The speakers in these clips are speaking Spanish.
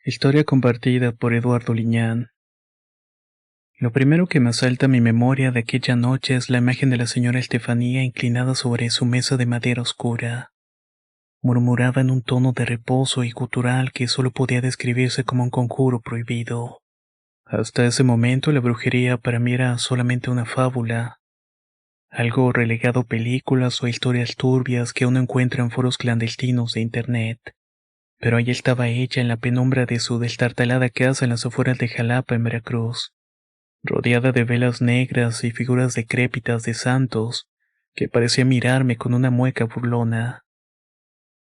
Historia compartida por Eduardo Liñán. Lo primero que me asalta a mi memoria de aquella noche es la imagen de la señora Estefanía inclinada sobre su mesa de madera oscura. Murmuraba en un tono de reposo y gutural que solo podía describirse como un conjuro prohibido. Hasta ese momento la brujería para mí era solamente una fábula, algo relegado a películas o historias turbias que uno encuentra en foros clandestinos de internet. Pero ahí estaba ella en la penumbra de su destartalada casa en las afueras de Jalapa, en Veracruz, rodeada de velas negras y figuras decrépitas de santos, que parecía mirarme con una mueca burlona.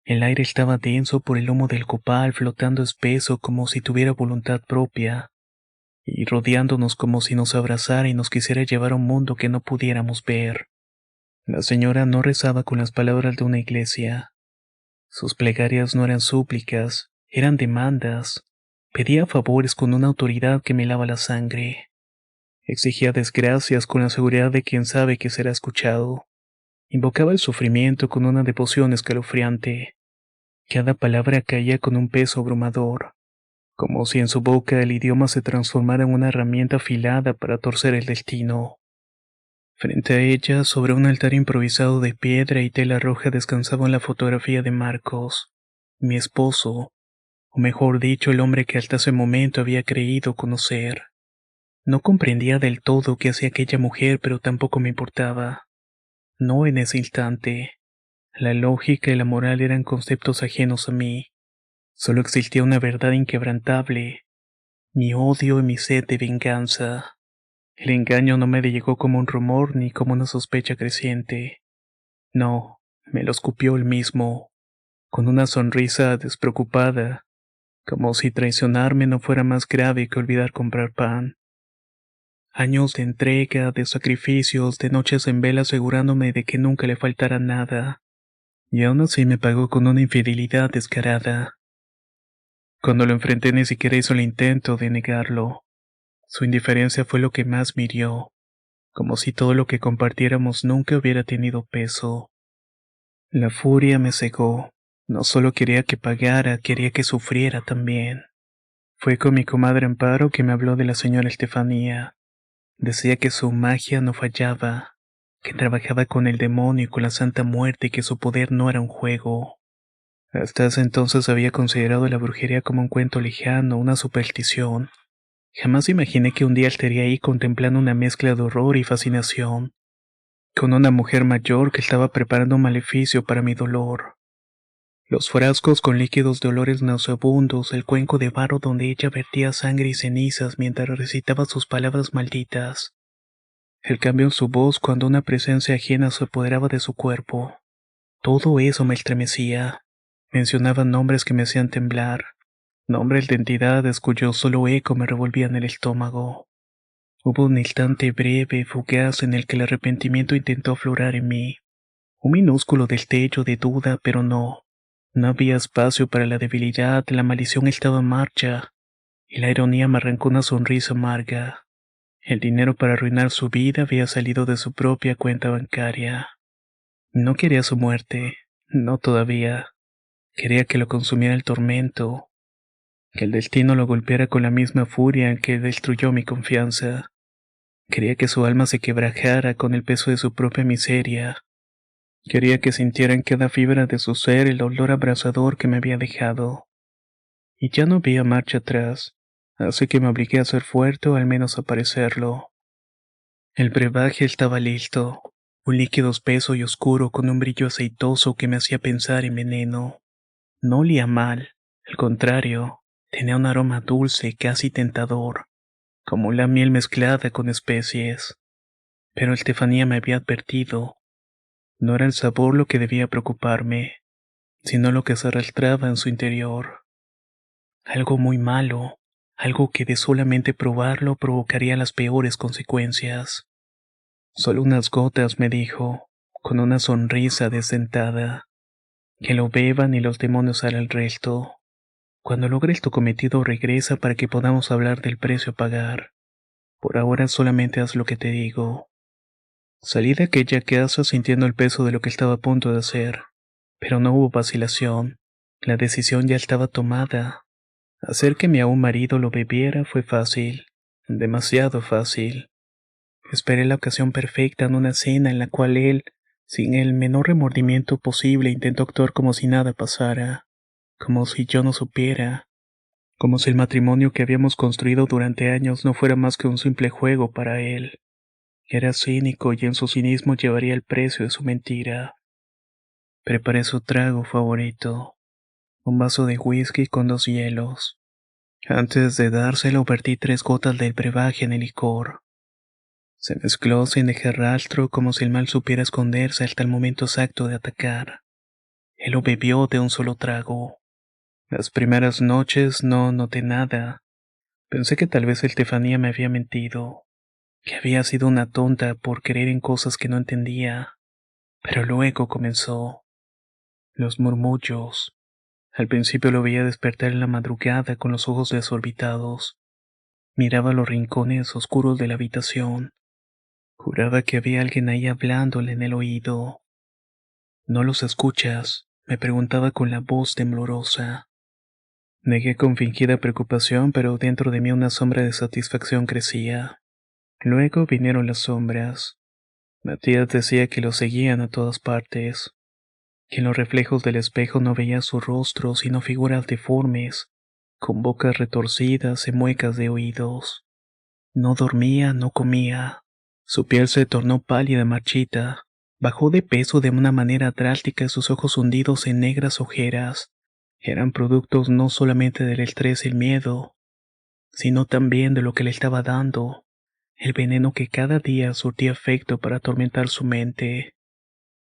El aire estaba denso por el humo del copal, flotando espeso como si tuviera voluntad propia, y rodeándonos como si nos abrazara y nos quisiera llevar a un mundo que no pudiéramos ver. La señora no rezaba con las palabras de una iglesia. Sus plegarias no eran súplicas, eran demandas. Pedía favores con una autoridad que me helaba la sangre. Exigía desgracias con la seguridad de quien sabe que será escuchado. Invocaba el sufrimiento con una devoción escalofriante. Cada palabra caía con un peso abrumador, como si en su boca el idioma se transformara en una herramienta afilada para torcer el destino. Frente a ella, sobre un altar improvisado de piedra y tela roja, descansaba la fotografía de Marcos, mi esposo, o mejor dicho, el hombre que hasta ese momento había creído conocer. No comprendía del todo qué hacía aquella mujer, pero tampoco me importaba. No en ese instante. La lógica y la moral eran conceptos ajenos a mí. Solo existía una verdad inquebrantable, mi odio y mi sed de venganza. El engaño no me llegó como un rumor ni como una sospecha creciente. No, me lo escupió él mismo, con una sonrisa despreocupada, como si traicionarme no fuera más grave que olvidar comprar pan. Años de entrega, de sacrificios, de noches en vela asegurándome de que nunca le faltara nada. Y aún así me pagó con una infidelidad descarada. Cuando lo enfrenté ni siquiera hizo el intento de negarlo. Su indiferencia fue lo que más me hirió, como si todo lo que compartiéramos nunca hubiera tenido peso. La furia me cegó. No solo quería que pagara, quería que sufriera también. Fue con mi comadre Amparo que me habló de la señora Estefanía. Decía que su magia no fallaba, que trabajaba con el demonio y con la Santa Muerte y que su poder no era un juego. Hasta ese entonces había considerado la brujería como un cuento lejano, una superstición. Jamás imaginé que un día estaría ahí contemplando una mezcla de horror y fascinación, con una mujer mayor que estaba preparando un maleficio para mi dolor. Los frascos con líquidos de olores nauseabundos, el cuenco de barro donde ella vertía sangre y cenizas mientras recitaba sus palabras malditas. El cambio en su voz cuando una presencia ajena se apoderaba de su cuerpo. Todo eso me estremecía. Mencionaba nombres que me hacían temblar, nombres de entidades cuyo solo eco me revolvía en el estómago. Hubo un instante breve, fugaz, en el que el arrepentimiento intentó aflorar en mí. Un minúsculo destello de duda, pero no. No había espacio para la debilidad, la maldición estaba en marcha, y la ironía me arrancó una sonrisa amarga. El dinero para arruinar su vida había salido de su propia cuenta bancaria. No quería su muerte, no todavía. Quería que lo consumiera el tormento, que el destino lo golpeara con la misma furia que destruyó mi confianza. Quería que su alma se quebrajara con el peso de su propia miseria. Quería que sintiera en cada fibra de su ser el olor abrasador que me había dejado. Y ya no había marcha atrás, así que me obligué a ser fuerte o al menos a parecerlo. El brebaje estaba listo, un líquido espeso y oscuro con un brillo aceitoso que me hacía pensar en veneno. No olía mal, al contrario, tenía un aroma dulce, casi tentador, como la miel mezclada con especies. Pero Estefanía me había advertido. No era el sabor lo que debía preocuparme, sino lo que se arrastraba en su interior. Algo muy malo, algo que de solamente probarlo provocaría las peores consecuencias. Solo unas gotas, me dijo, con una sonrisa desdentada. Que lo beban y los demonios harán el resto. Cuando logres tu cometido regresa para que podamos hablar del precio a pagar. Por ahora solamente haz lo que te digo. Salí de aquella casa sintiendo el peso de lo que estaba a punto de hacer, pero no hubo vacilación. La decisión ya estaba tomada. Hacer que mi aún marido lo bebiera fue fácil, demasiado fácil. Esperé la ocasión perfecta en una cena en la cual él, sin el menor remordimiento posible, intentó actuar como si nada pasara, como si yo no supiera, como si el matrimonio que habíamos construido durante años no fuera más que un simple juego para él. Era cínico y en su cinismo llevaría el precio de su mentira. Preparé su trago favorito, un vaso de whisky con 2 hielos. Antes de dárselo vertí 3 gotas del brebaje en el licor. Se mezcló sin dejar rastro como si el mal supiera esconderse hasta el momento exacto de atacar. Él lo bebió de un solo trago. Las primeras noches no noté nada. Pensé que tal vez Estefanía me había mentido, que había sido una tonta por creer en cosas que no entendía. Pero luego comenzó. Los murmullos. Al principio lo veía despertar en la madrugada con los ojos desorbitados. Miraba los rincones oscuros de la habitación. Juraba que había alguien ahí hablándole en el oído. ¿No los escuchas?, me preguntaba con la voz temblorosa. Negué con fingida preocupación, pero dentro de mí una sombra de satisfacción crecía. Luego vinieron las sombras. Matías decía que lo seguían a todas partes, que en los reflejos del espejo no veía su rostro sino figuras deformes, con bocas retorcidas y muecas de oídos. No dormía, no comía. Su piel se tornó pálida y marchita. Bajó de peso de una manera drástica y sus ojos hundidos en negras ojeras. Eran productos no solamente del estrés y el miedo, sino también de lo que le estaba dando, el veneno que cada día surtía efecto para atormentar su mente.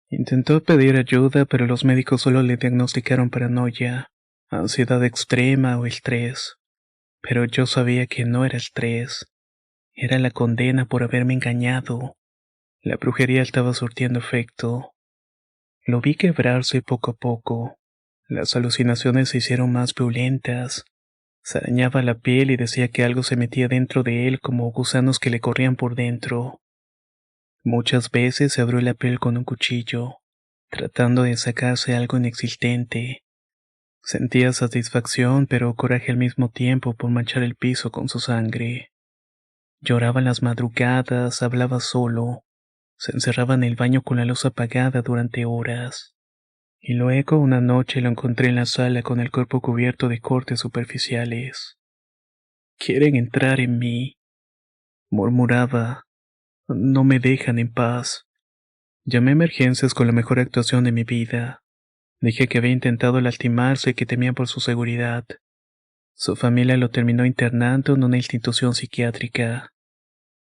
Intentó pedir ayuda, pero los médicos solo le diagnosticaron paranoia, ansiedad extrema o estrés. Pero yo sabía que no era estrés, era la condena por haberme engañado. La brujería estaba surtiendo efecto. Lo vi quebrarse poco a poco. Las alucinaciones se hicieron más violentas. Se arañaba la piel y decía que algo se metía dentro de él como gusanos que le corrían por dentro. Muchas veces se abrió la piel con un cuchillo, tratando de sacarse algo inexistente. Sentía satisfacción pero coraje al mismo tiempo por manchar el piso con su sangre. Lloraba en las madrugadas, hablaba solo, se encerraba en el baño con la luz apagada durante horas. Y luego una noche lo encontré en la sala con el cuerpo cubierto de cortes superficiales. Quieren entrar en mí, murmuraba. No me dejan en paz. Llamé a emergencias con la mejor actuación de mi vida. Dije que había intentado lastimarse y que temía por su seguridad. Su familia lo terminó internando en una institución psiquiátrica.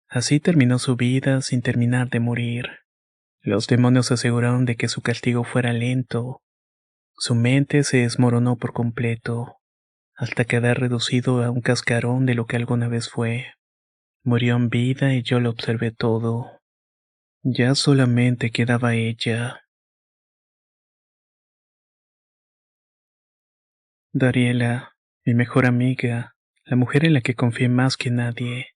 Así terminó su vida sin terminar de morir. Los demonios aseguraron de que su castigo fuera lento. Su mente se desmoronó por completo, hasta quedar reducido a un cascarón de lo que alguna vez fue. Murió en vida y yo lo observé todo. Ya solamente quedaba ella. Dariela, mi mejor amiga, la mujer en la que confié más que nadie,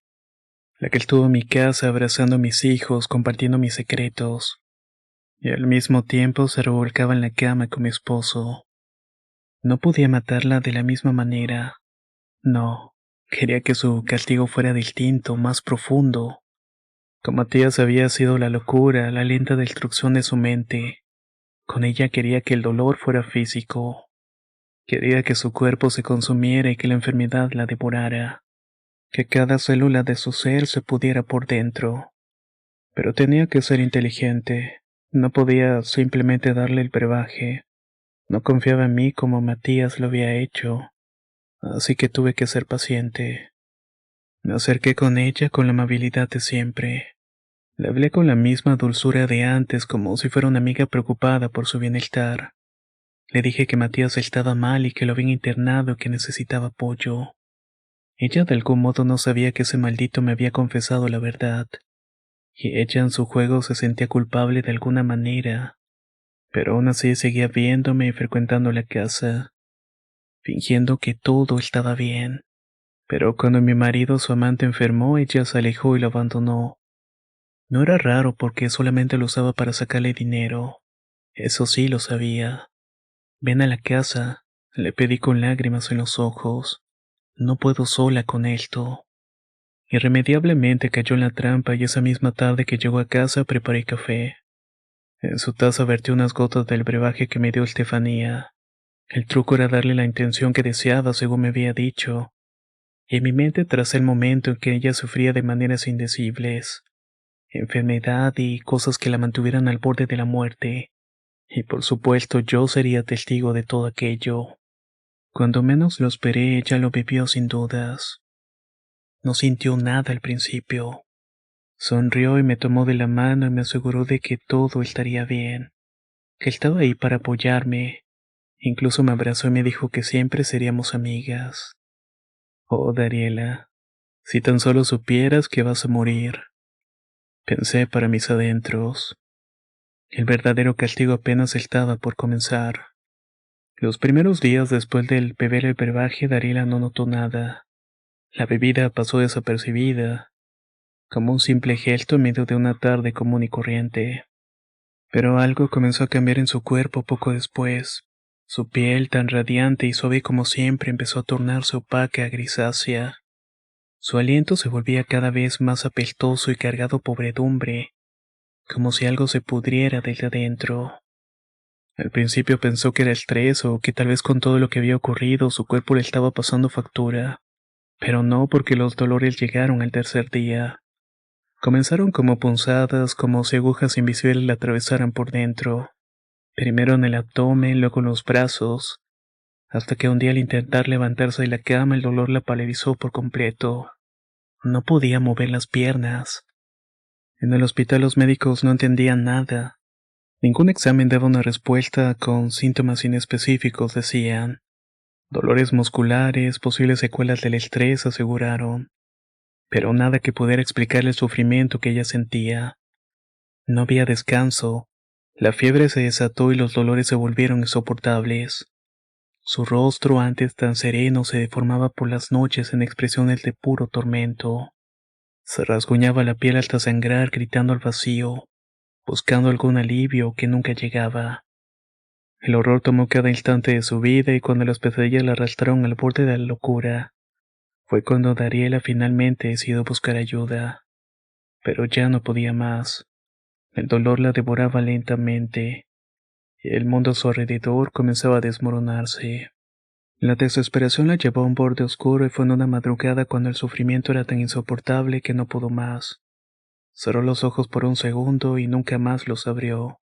la que estuvo en mi casa abrazando a mis hijos, compartiendo mis secretos, y al mismo tiempo se revolcaba en la cama con mi esposo. No podía matarla de la misma manera. No, quería que su castigo fuera distinto, más profundo. Con Matías había sido la locura, la lenta destrucción de su mente. Con ella quería que el dolor fuera físico. Quería que su cuerpo se consumiera y que la enfermedad la devorara. Que cada célula de su ser se pudiera por dentro. Pero tenía que ser inteligente. No podía simplemente darle el brebaje. No confiaba en mí como Matías lo había hecho. Así que tuve que ser paciente. Me acerqué con ella con la amabilidad de siempre. Le hablé con la misma dulzura de antes, como si fuera una amiga preocupada por su bienestar. Le dije que Matías estaba mal y que lo habían internado y que necesitaba apoyo. Ella de algún modo no sabía que ese maldito me había confesado la verdad. Y ella en su juego se sentía culpable de alguna manera. Pero aún así seguía viéndome y frecuentando la casa, fingiendo que todo estaba bien. Pero cuando mi marido, su amante, enfermó, ella se alejó y lo abandonó. No era raro porque solamente lo usaba para sacarle dinero. Eso sí lo sabía. Ven a la casa, le pedí con lágrimas en los ojos. No puedo sola con esto. Irremediablemente cayó en la trampa y esa misma tarde que llegó a casa preparé café. En su taza vertí unas gotas del brebaje que me dio Estefanía. El truco era darle la intención que deseaba, según me había dicho, y en mi mente tracé el momento en que ella sufría de maneras indecibles, enfermedad y cosas que la mantuvieran al borde de la muerte, y por supuesto yo sería testigo de todo aquello. Cuando menos lo esperé, ella lo bebió sin dudas. No sintió nada al principio. Sonrió y me tomó de la mano y me aseguró de que todo estaría bien, que estaba ahí para apoyarme. Incluso me abrazó y me dijo que siempre seríamos amigas. Oh, Dariela, si tan solo supieras que vas a morir, pensé para mis adentros. El verdadero castigo apenas estaba por comenzar. Los primeros días después del beber el brebaje, Dariela no notó nada. La bebida pasó desapercibida, como un simple gesto en medio de una tarde común y corriente. Pero algo comenzó a cambiar en su cuerpo poco después. Su piel, tan radiante y suave como siempre, empezó a tornarse opaca, grisácea. Su aliento se volvía cada vez más apestoso y cargado de podredumbre, como si algo se pudriera desde adentro. Al principio pensó que era estrés o que tal vez con todo lo que había ocurrido su cuerpo le estaba pasando factura, pero no, porque los dolores llegaron al tercer día. Comenzaron como punzadas, como si agujas invisibles la atravesaran por dentro, primero en el abdomen, luego en los brazos, hasta que un día al intentar levantarse de la cama el dolor la paralizó por completo. No podía mover las piernas. En el hospital los médicos no entendían nada. Ningún examen daba una respuesta con síntomas inespecíficos, decían. Dolores musculares, posibles secuelas del estrés, aseguraron. Pero nada que pudiera explicar el sufrimiento que ella sentía. No había descanso. La fiebre se desató y los dolores se volvieron insoportables. Su rostro, antes tan sereno, se deformaba por las noches en expresiones de puro tormento. Se rasguñaba la piel hasta sangrar, gritando al vacío, buscando algún alivio que nunca llegaba. El horror tomó cada instante de su vida y cuando las pesadillas la arrastraron al borde de la locura, fue cuando Dariela finalmente decidió buscar ayuda. Pero ya no podía más. El dolor la devoraba lentamente, y el mundo a su alrededor comenzaba a desmoronarse. La desesperación la llevó a un borde oscuro y fue en una madrugada cuando el sufrimiento era tan insoportable que no pudo más. Cerró los ojos por un segundo y nunca más los abrió.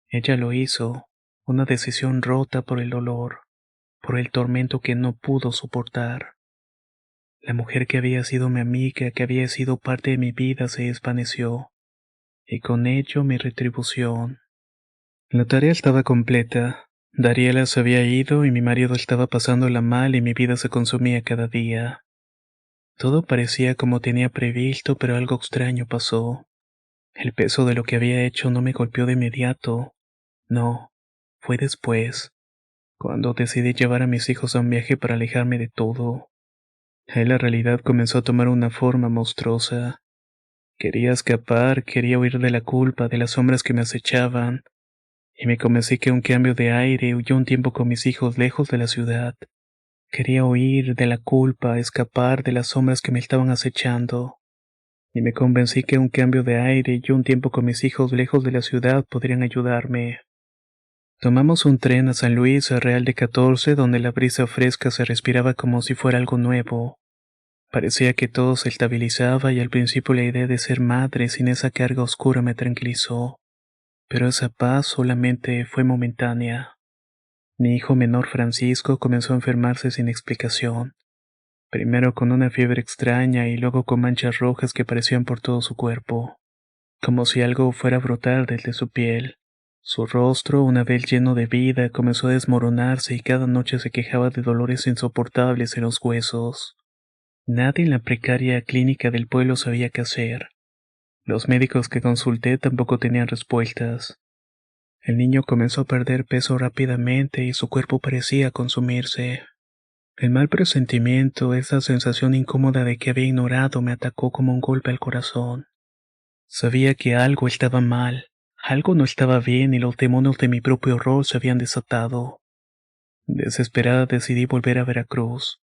Ella lo hizo, una decisión rota por el dolor, por el tormento que no pudo soportar. La mujer que había sido mi amiga, que había sido parte de mi vida, se desvaneció, y con ello mi retribución. La tarea estaba completa. Dariela se había ido y mi marido estaba pasándola mal y mi vida se consumía cada día. Todo parecía como tenía previsto, pero algo extraño pasó. El peso de lo que había hecho no me golpeó de inmediato. No, fue después, cuando decidí llevar a mis hijos a un viaje para alejarme de todo. Ahí la realidad comenzó a tomar una forma monstruosa. Quería escapar, quería huir de la culpa, de las sombras que me acechaban, y me convencí que un cambio de aire huyó un tiempo con mis hijos lejos de la ciudad. Quería huir de la culpa, escapar de las sombras que me estaban acechando, y me convencí que un cambio de aire y un tiempo con mis hijos lejos de la ciudad podrían ayudarme. Tomamos un tren a San Luis, a Real de 14, donde la brisa fresca se respiraba como si fuera algo nuevo. Parecía que todo se estabilizaba y al principio la idea de ser madre sin esa carga oscura me tranquilizó, pero esa paz solamente fue momentánea. Mi hijo menor Francisco comenzó a enfermarse sin explicación, primero con una fiebre extraña y luego con manchas rojas que aparecían por todo su cuerpo, como si algo fuera a brotar desde su piel. Su rostro, una vez lleno de vida, comenzó a desmoronarse y cada noche se quejaba de dolores insoportables en los huesos. Nadie en la precaria clínica del pueblo sabía qué hacer. Los médicos que consulté tampoco tenían respuestas. El niño comenzó a perder peso rápidamente y su cuerpo parecía consumirse. El mal presentimiento, esa sensación incómoda de que había ignorado, me atacó como un golpe al corazón. Sabía que algo estaba mal, algo no estaba bien y los demonios de mi propio horror se habían desatado. Desesperada decidí volver a Veracruz.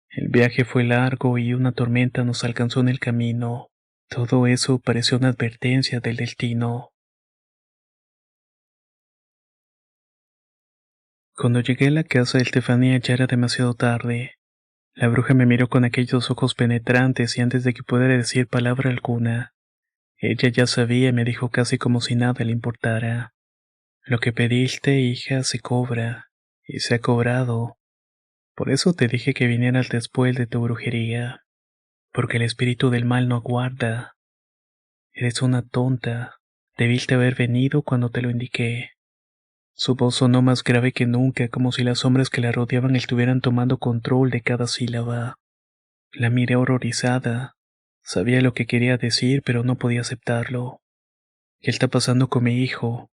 El viaje fue largo y una tormenta nos alcanzó en el camino. Todo eso pareció una advertencia del destino. Cuando llegué a la casa de Estefanía ya era demasiado tarde. La bruja me miró con aquellos ojos penetrantes y antes de que pudiera decir palabra alguna, ella ya sabía y me dijo casi como si nada le importara. Lo que pediste, hija, se cobra, y se ha cobrado. Por eso te dije que vinieras después de tu brujería, porque el espíritu del mal no aguarda. Eres una tonta, debiste haber venido cuando te lo indiqué. Su voz sonó más grave que nunca, como si las sombras que la rodeaban estuvieran tomando control de cada sílaba. La miré horrorizada. Sabía lo que quería decir, pero no podía aceptarlo. ¿Qué está pasando con mi hijo?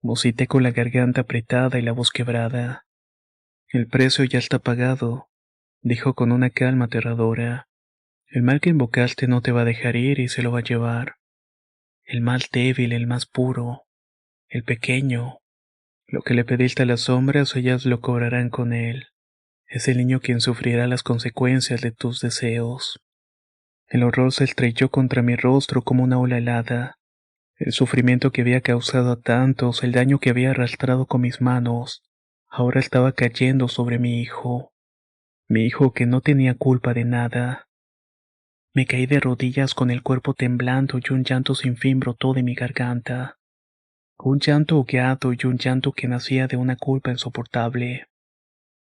Musité con la garganta apretada y la voz quebrada. El precio ya está pagado, dijo con una calma aterradora. El mal que invocaste no te va a dejar ir y se lo va a llevar. El mal débil, el más puro, el pequeño. Lo que le pediste a las sombras, ellas lo cobrarán con él. Es el niño quien sufrirá las consecuencias de tus deseos. El horror se estrelló contra mi rostro como una ola helada. El sufrimiento que había causado a tantos, el daño que había arrastrado con mis manos, ahora estaba cayendo sobre mi hijo que no tenía culpa de nada. Me caí de rodillas con el cuerpo temblando y un llanto sin fin brotó de mi garganta. Un llanto ahogado y un llanto que nacía de una culpa insoportable.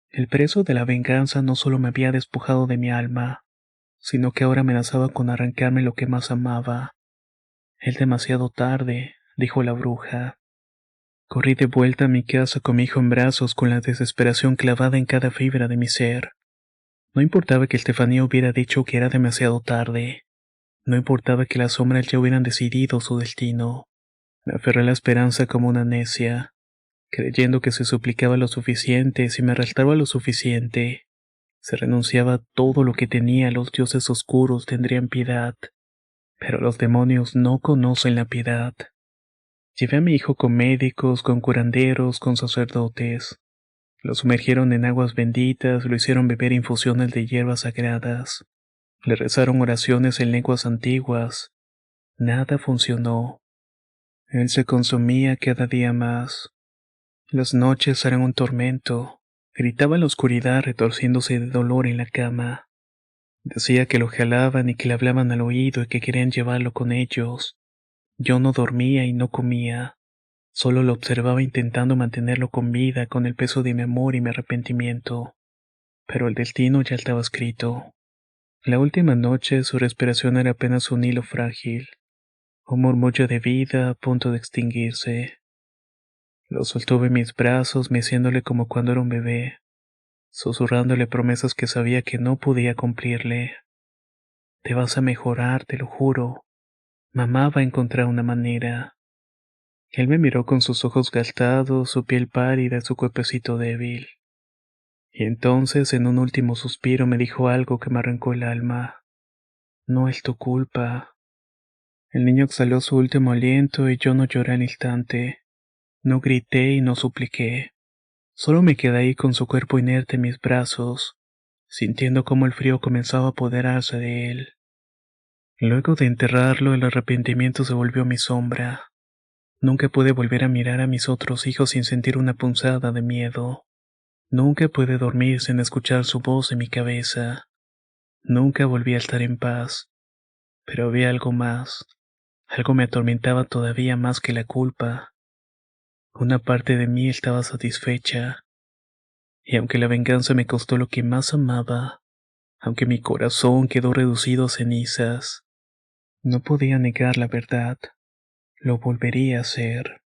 El preso de la venganza no solo me había despojado de mi alma, sino que ahora amenazaba con arrancarme lo que más amaba. Es demasiado tarde, dijo la bruja. Corrí de vuelta a mi casa con mi hijo en brazos con la desesperación clavada en cada fibra de mi ser. No importaba que Estefanía hubiera dicho que era demasiado tarde. No importaba que las sombras ya hubieran decidido su destino. Me aferré a la esperanza como una necia, creyendo que se suplicaba lo suficiente, si me arrastraba lo suficiente, se renunciaba a todo lo que tenía, los dioses oscuros tendrían piedad. Pero los demonios no conocen la piedad. Llevé a mi hijo con médicos, con curanderos, con sacerdotes. Lo sumergieron en aguas benditas, lo hicieron beber infusiones de hierbas sagradas. Le rezaron oraciones en lenguas antiguas. Nada funcionó. Él se consumía cada día más. Las noches eran un tormento. Gritaba en la oscuridad retorciéndose de dolor en la cama. Decía que lo jalaban y que le hablaban al oído y que querían llevarlo con ellos. Yo no dormía y no comía. Solo lo observaba intentando mantenerlo con vida con el peso de mi amor y mi arrepentimiento. Pero el destino ya estaba escrito. La última noche su respiración era apenas un hilo frágil, un murmullo de vida a punto de extinguirse. Lo soltuve en mis brazos, meciéndole como cuando era un bebé, susurrándole promesas que sabía que no podía cumplirle. Te vas a mejorar, te lo juro. Mamá va a encontrar una manera. Él me miró con sus ojos gastados, su piel pálida, su cuerpecito débil. Y entonces, en un último suspiro, me dijo algo que me arrancó el alma. No es tu culpa. El niño exhaló su último aliento y yo no lloré al instante. No grité y no supliqué. Solo me quedé ahí con su cuerpo inerte en mis brazos, sintiendo cómo el frío comenzaba a apoderarse de él. Luego de enterrarlo, el arrepentimiento se volvió mi sombra. Nunca pude volver a mirar a mis otros hijos sin sentir una punzada de miedo. Nunca pude dormir sin escuchar su voz en mi cabeza. Nunca volví a estar en paz. Pero había algo más. Algo me atormentaba todavía más que la culpa. Una parte de mí estaba satisfecha. Y aunque la venganza me costó lo que más amaba, aunque mi corazón quedó reducido a cenizas, no podía negar la verdad. Lo volvería a hacer.